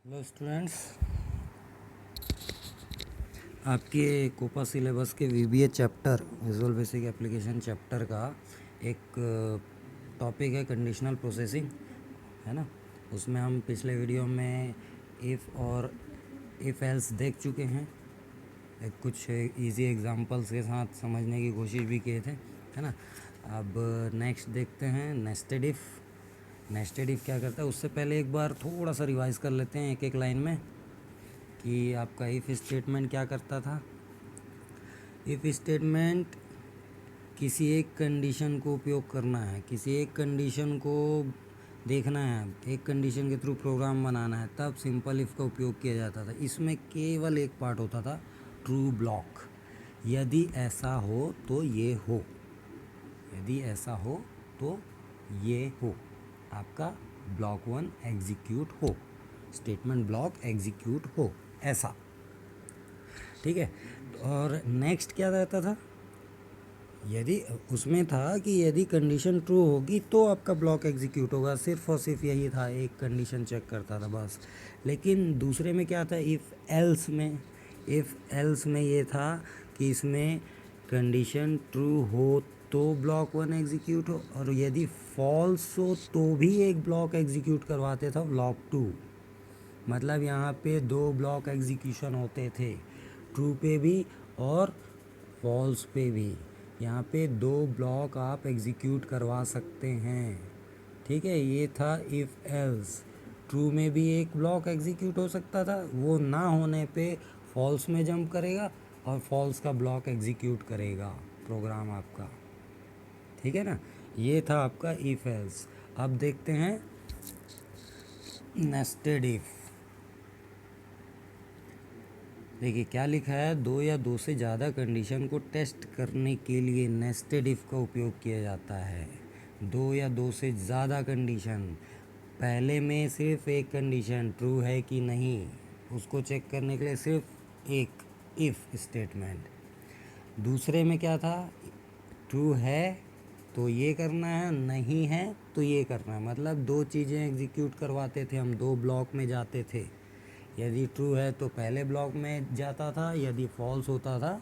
Hello students, आपके Copa syllabus के VBA chapter visual basic application chapter का एक टॉपिक है कंडीशनल प्रोसेसिंग, है ना। उसमें हम पिछले वीडियो में इफ़ और इफ़ एल्स देख चुके हैं। कुछ इजी एग्जांपल्स के साथ समझने की कोशिश भी किए थे, है ना। अब नेक्स्ट देखते हैं नेस्टेड इफ़। नेस्टेड इफ़ क्या करता है, उससे पहले एक बार थोड़ा सा रिवाइज कर लेते हैं एक एक लाइन में कि आपका इफ़ स्टेटमेंट क्या करता था। इफ़ स्टेटमेंट किसी एक कंडीशन को उपयोग करना है, किसी एक कंडीशन को देखना है, एक कंडीशन के थ्रू प्रोग्राम बनाना है, तब सिंपल इफ़ का उपयोग किया जाता था। इसमें केवल एक पार्ट होता था, ट्रू ब्लॉक। यदि ऐसा हो तो ये हो, यदि ऐसा हो तो ये हो, आपका ब्लॉक 1 एग्जीक्यूट हो, स्टेटमेंट ब्लॉक एग्जीक्यूट हो, ऐसा। ठीक है। और नेक्स्ट क्या रहता था, यदि उसमें था कि यदि कंडीशन ट्रू होगी तो आपका ब्लॉक एग्जीक्यूट होगा, सिर्फ और सिर्फ यही था, एक कंडीशन चेक करता था बस। लेकिन दूसरे में क्या था, इफ़ एल्स में ये था कि इसमें कंडीशन ट्रू हो तो ब्लॉक 1 एग्जीक्यूट हो, और यदि फॉल्स हो तो भी एक ब्लॉक एग्जीक्यूट करवाते था, ब्लॉक 2। मतलब यहाँ पे दो ब्लॉक एग्जीक्यूशन होते थे, ट्रू पे भी और फॉल्स पे भी। यहाँ पे दो ब्लॉक आप एग्जीक्यूट करवा सकते हैं। ठीक है, ये था इफ़ एल्स। ट्रू में भी एक ब्लॉक एग्जीक्यूट हो सकता था, वो ना होने पे फॉल्स में जंप करेगा और फॉल्स का ब्लॉक एग्जीक्यूट करेगा प्रोग्राम आपका। ठीक है ना, ये था आपका इफ़ एल्स। अब देखते हैं नेस्टेड इफ़। देखिए क्या लिखा है, दो या दो से ज़्यादा कंडीशन को टेस्ट करने के लिए नेस्टेड इफ़ का उपयोग किया जाता है। दो या दो से ज़्यादा कंडीशन, पहले में सिर्फ एक कंडीशन ट्रू है कि नहीं, उसको चेक करने के लिए सिर्फ एक इफ़ स्टेटमेंट। दूसरे में क्या था, ट्रू है तो ये करना है, नहीं है तो ये करना है। मतलब दो चीज़ें एग्जीक्यूट करवाते थे हम, दो ब्लॉक में जाते थे। यदि ट्रू है तो पहले ब्लॉक में जाता था, यदि फॉल्स होता था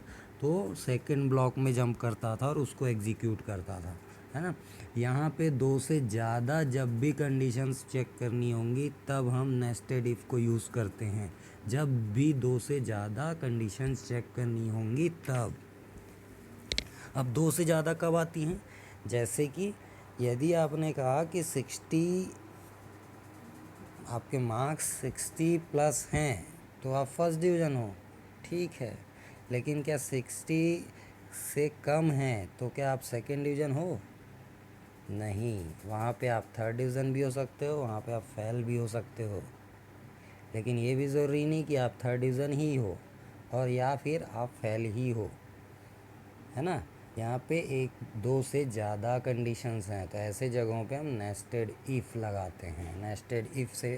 तो सेकंड ब्लॉक में जंप करता था और उसको एग्जीक्यूट करता था, है ना। यहाँ पे दो से ज़्यादा जब भी कंडीशंस चेक करनी होंगी तब हम नेस्टेड इफ़ को यूज़ करते हैं। जब भी दो से ज़्यादा कंडीशंस चेक करनी होंगी तब। अब दो से ज़्यादा कब आती हैं, जैसे कि यदि आपने कहा कि 60, आपके मार्क्स 60 प्लस हैं तो आप फर्स्ट डिवीज़न हो, ठीक है। लेकिन क्या 60 से कम हैं तो क्या आप सेकंड डिवीज़न हो? नहीं, वहाँ पे आप थर्ड डिवीज़न भी हो सकते हो, वहाँ पे आप फेल भी हो सकते हो। लेकिन ये भी ज़रूरी नहीं कि आप थर्ड डिवीज़न ही हो और या फिर आप फेल ही हो, है ना। यहाँ पे एक दो से ज़्यादा कंडीशंस हैं तो ऐसे जगहों पे हम नेस्टेड इफ़ लगाते हैं, नेस्टेड इफ़ से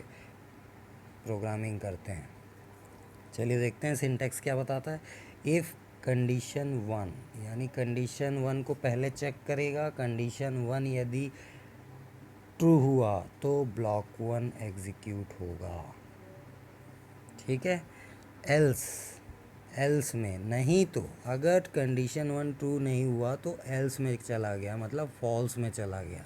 प्रोग्रामिंग करते हैं। चलिए देखते हैं सिंटैक्स क्या बताता है। इफ़ कंडीशन 1, यानी कंडीशन 1 को पहले चेक करेगा। कंडीशन 1 यदि ट्रू हुआ तो ब्लॉक 1 एग्जीक्यूट होगा, ठीक है। एल्स, एल्स में नहीं तो, अगर कंडीशन 1 ट्रू नहीं हुआ तो एल्स में चला गया, मतलब फॉल्स में चला गया।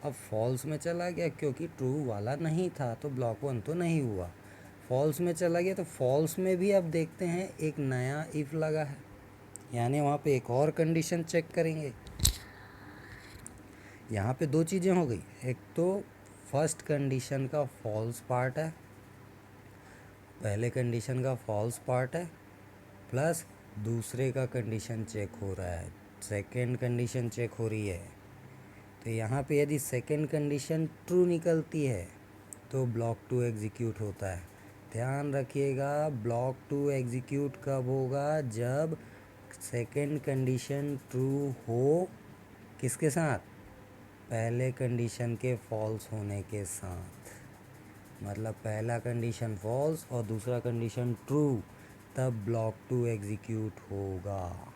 अब फॉल्स में चला गया क्योंकि ट्रू वाला नहीं था तो ब्लॉक 1 तो नहीं हुआ। फॉल्स में चला गया तो फॉल्स में भी अब देखते हैं एक नया इफ़ लगा है, यानी वहाँ पे एक और कंडीशन चेक करेंगे। यहाँ पे दो चीज़ें हो गई, एक तो फर्स्ट कंडीशन का फॉल्स पार्ट है, पहले कंडीशन का फॉल्स पार्ट है, प्लस दूसरे का कंडीशन चेक हो रहा है, सेकंड कंडीशन चेक हो रही है। तो यहाँ पे यदि सेकंड कंडीशन ट्रू निकलती है तो ब्लॉक 2 एग्जीक्यूट होता है। ध्यान रखिएगा, ब्लॉक 2 एग्जीक्यूट कब होगा, जब सेकंड कंडीशन ट्रू हो, किसके साथ, पहले कंडीशन के फॉल्स होने के साथ। मतलब पहला कंडीशन फॉल्स और दूसरा कंडीशन ट्रू, तब ब्लॉक 2 एग्जीक्यूट होगा,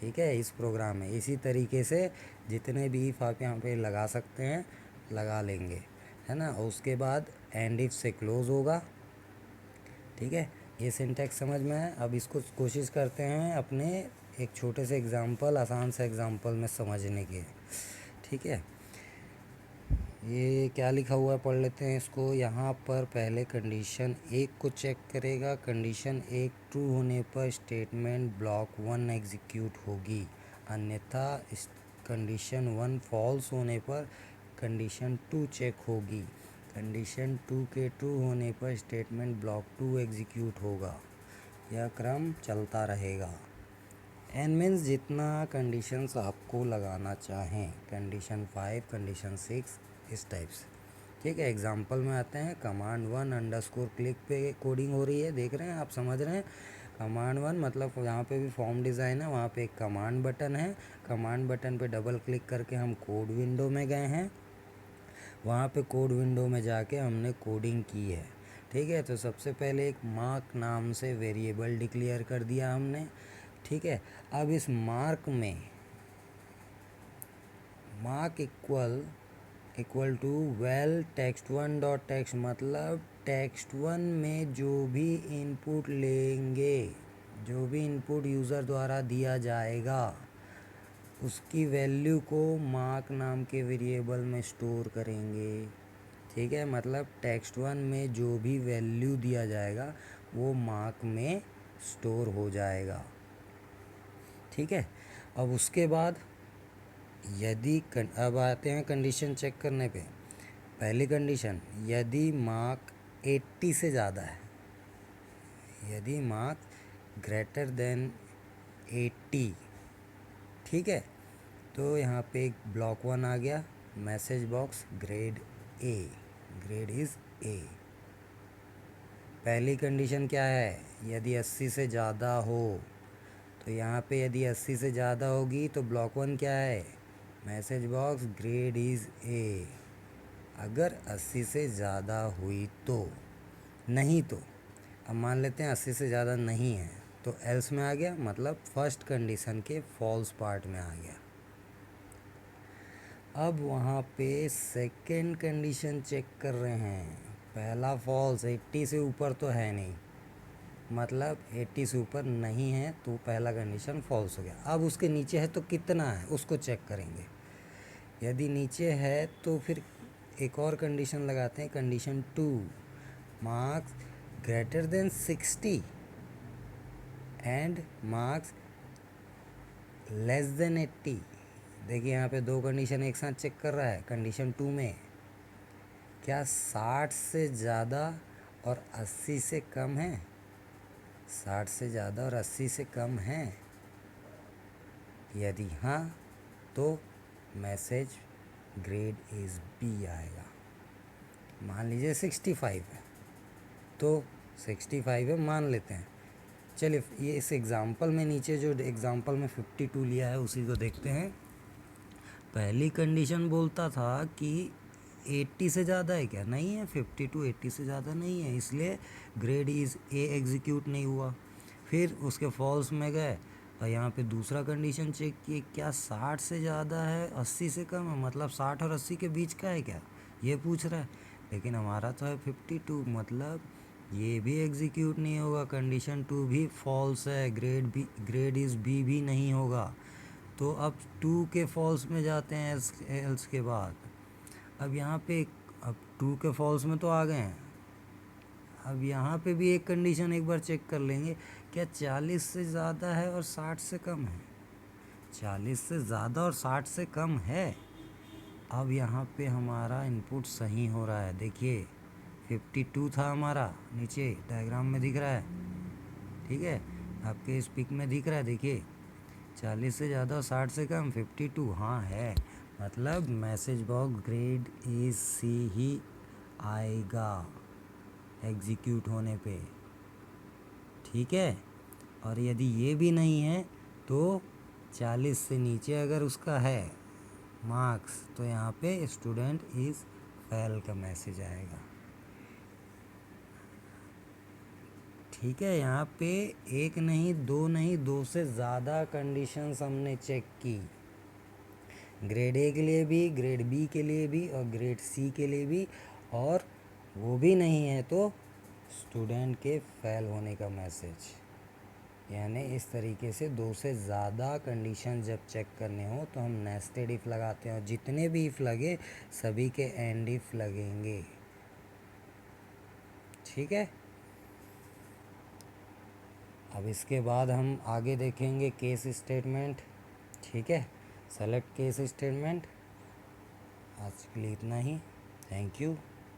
ठीक है। इस प्रोग्राम में इसी तरीके से जितने भी इफ़ आप यहाँ पे लगा सकते हैं लगा लेंगे, है ना। उसके बाद एंड इफ से क्लोज होगा। ठीक है, ये सिंटैक्स समझ में है। अब इसको कोशिश करते हैं अपने एक छोटे से एग्जांपल, आसान से एग्जांपल में समझने के। ठीक है, ये क्या लिखा हुआ है पढ़ लेते हैं इसको। यहाँ पर पहले कंडीशन 1 को चेक करेगा। कंडीशन 1 ट्रू होने पर स्टेटमेंट ब्लॉक 1 एग्जीक्यूट होगी, अन्यथा कंडीशन 1 फॉल्स होने पर कंडीशन 2 चेक होगी। कंडीशन 2 के ट्रू होने पर स्टेटमेंट ब्लॉक 2 एग्जीक्यूट होगा। यह क्रम चलता रहेगा। एन मीन्स जितना कंडीशंस आपको लगाना चाहें, कंडीशन 5, कंडीशन 6, इस टाइप से। ठीक है, एग्जांपल में आते हैं। कमांड 1 अंडरस्कोर क्लिक पे कोडिंग हो रही है, देख रहे हैं आप, समझ रहे हैं। कमांड 1 मतलब यहाँ पे भी फॉर्म डिज़ाइन है, वहाँ पे एक कमांड बटन है। कमांड बटन पे डबल क्लिक करके हम कोड विंडो में गए हैं। वहाँ पे कोड विंडो में जाके हमने कोडिंग की है। ठीक है, तो सबसे पहले एक मार्क नाम से वेरिएबल डिक्लेयर कर दिया हमने। ठीक है, अब इस मार्क में mark equal to val text1 dot text, मतलब text1 में जो भी इनपुट लेंगे, जो भी इनपुट यूज़र द्वारा दिया जाएगा, उसकी वैल्यू को मार्क नाम के वेरिएबल में स्टोर करेंगे। ठीक है, मतलब text1 में जो भी वैल्यू दिया जाएगा वो मार्क में स्टोर हो जाएगा। ठीक है, अब उसके बाद अब आते हैं कंडीशन चेक करने पे। पहली कंडीशन, यदि मार्क 80 से ज़्यादा है, यदि मार्क ग्रेटर देन 80, ठीक है, तो यहाँ पे एक ब्लॉक 1 आ गया, message box grade A, grade is a. पहली कंडीशन क्या है, यदि 80 से ज़्यादा हो, तो यहाँ पे यदि 80 से ज़्यादा होगी तो ब्लॉक 1 क्या है, message box grade is a. अगर 80 से ज़्यादा हुई तो, नहीं तो, अब मान लेते हैं 80 से ज़्यादा नहीं है, तो एल्स में आ गया, मतलब फर्स्ट कंडीशन के फॉल्स पार्ट में आ गया। अब वहाँ पे सेकंड कंडीशन चेक कर रहे हैं। पहला फॉल्स, 80 से ऊपर तो है नहीं, मतलब 80 से ऊपर नहीं है, तो पहला कंडीशन फॉल्स हो गया। अब उसके नीचे है तो कितना है उसको चेक करेंगे। यदि नीचे है तो फिर एक और कंडीशन लगाते हैं, condition 2, marks greater than 60 and marks less than 80। देखिए यहाँ पे दो कंडीशन एक साथ चेक कर रहा है। कंडीशन 2 में क्या 60 से ज़्यादा और 80 से कम है, 60 से ज़्यादा और 80 से कम है, यदि हाँ तो मैसेज ग्रेड इज़ बी आएगा। मान लीजिए 65 है, तो 65 है मान लेते हैं। चलिए ये इस एग्ज़ाम्पल में, नीचे जो एग्ज़ाम्पल में 52 लिया है उसी को देखते हैं। पहली कंडीशन बोलता था कि 80 से ज़्यादा है, क्या नहीं है, 52 80 से ज़्यादा नहीं है, इसलिए ग्रेड इज़ ए एग्जीक्यूट नहीं हुआ। फिर उसके फॉल्स में गए और यहाँ पे दूसरा कंडीशन चेक किए, क्या 60 से ज़्यादा है 80 से कम है, मतलब 60 और 80 के बीच का है क्या, ये पूछ रहा है। लेकिन हमारा तो है 52, मतलब ये भी एग्जीक्यूट नहीं होगा। कंडीशन 2 भी फॉल्स है, ग्रेड इज़ बी भी नहीं होगा। तो अब 2 के फॉल्स में जाते हैं एल्स के बाद। अब यहाँ पे अब 2 के फॉल्स में तो आ गए हैं। अब यहाँ पे भी एक कंडीशन एक बार चेक कर लेंगे, क्या 40 से ज़्यादा है और 60 से कम है, 40 से ज़्यादा और 60 से कम है। अब यहाँ पे हमारा इनपुट सही हो रहा है। देखिए 52 था हमारा, नीचे डायग्राम में दिख रहा है, ठीक है, आपके इस पिक में दिख रहा है। देखिए 40 से ज़्यादा और 60 से कम 52, हाँ है, मतलब message box grade is C ही आएगा एग्जीक्यूट होने पे। ठीक है, और यदि ये भी नहीं है तो 40 से नीचे अगर उसका है मार्क्स, तो यहाँ पे स्टूडेंट इज़ फेल का मैसेज आएगा। ठीक है, यहाँ पे एक नहीं, दो नहीं, दो से ज़्यादा कंडीशंस हमने चेक की, ग्रेड ए के लिए भी, ग्रेड बी के लिए भी और ग्रेड सी के लिए भी, और वो भी नहीं है तो स्टूडेंट के फेल होने का मैसेज। यानी इस तरीके से दो से ज़्यादा कंडीशन जब चेक करने हो तो हम नेस्टेड इफ़ लगाते हैं, और जितने भी इफ़ लगे सभी के एंड इफ़ लगेंगे। ठीक है, अब इसके बाद हम आगे देखेंगे केस स्टेटमेंट। ठीक है, सेलेक्ट केस स्टेटमेंट। आज के लिए इतना ही। Thank you.